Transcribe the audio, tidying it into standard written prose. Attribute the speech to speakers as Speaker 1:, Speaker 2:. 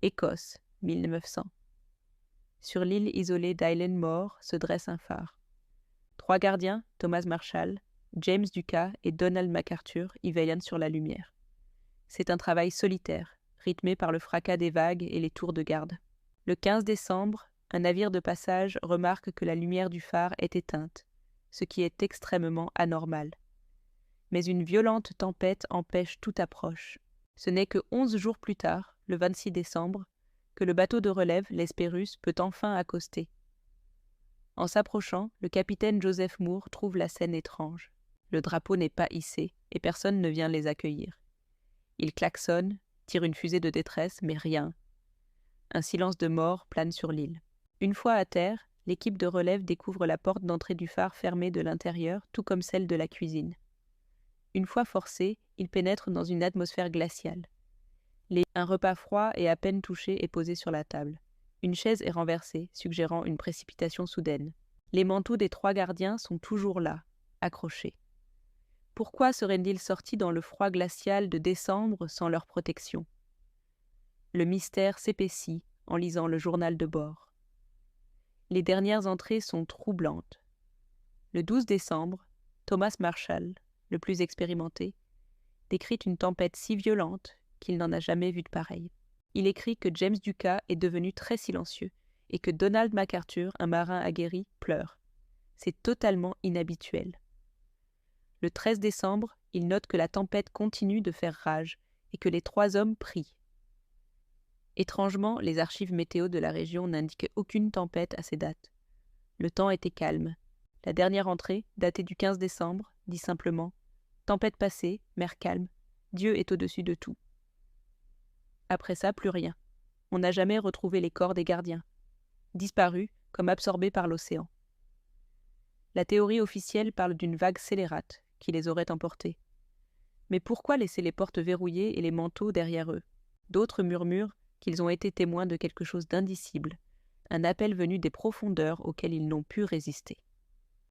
Speaker 1: Écosse, 1900. Sur l'île isolée d'Island Moor se dresse un phare. 3 gardiens, Thomas Marshall, James Ducas et Donald MacArthur, y veillent sur la lumière. C'est un travail solitaire, rythmé par le fracas des vagues et les tours de garde. Le 15 décembre, un navire de passage remarque que la lumière du phare est éteinte, ce qui est extrêmement anormal. Mais une violente tempête empêche toute approche. Ce n'est que 11 jours plus tard, le 26 décembre, que le bateau de relève, l'Hespérus, peut enfin accoster. En s'approchant, le capitaine Joseph Moore trouve la scène étrange. Le drapeau n'est pas hissé et personne ne vient les accueillir. Il klaxonne, tire une fusée de détresse, mais rien. Un silence de mort plane sur l'île. Une fois à terre, l'équipe de relève découvre la porte d'entrée du phare fermée de l'intérieur, tout comme celle de la cuisine. Une fois forcés, ils pénètrent dans une atmosphère glaciale. Un repas froid et à peine touché est posé sur la table. Une chaise est renversée, suggérant une précipitation soudaine. Les manteaux des 3 gardiens sont toujours là, accrochés. Pourquoi seraient-ils sortis dans le froid glacial de décembre sans leur protection? Le mystère s'épaissit en lisant le journal de bord. Les dernières entrées sont troublantes. Le 12 décembre, Thomas Marshall, le plus expérimenté, décrit une tempête si violente qu'il n'en a jamais vu de pareille. Il écrit que James Ducas est devenu très silencieux et que Donald MacArthur, un marin aguerri, pleure. C'est totalement inhabituel. Le 13 décembre, il note que la tempête continue de faire rage et que les 3 hommes prient. Étrangement, les archives météo de la région n'indiquent aucune tempête à ces dates. Le temps était calme. La dernière entrée, datée du 15 décembre, dit simplement « Tempête passée, mer calme, Dieu est au-dessus de tout ». Après ça, plus rien. On n'a jamais retrouvé les corps des gardiens. Disparus, comme absorbés par l'océan. La théorie officielle parle d'une vague scélérate qui les aurait emportés. Mais pourquoi laisser les portes verrouillées et les manteaux derrière eux? D'autres murmurent qu'ils ont été témoins de quelque chose d'indicible, un appel venu des profondeurs auxquelles ils n'ont pu résister.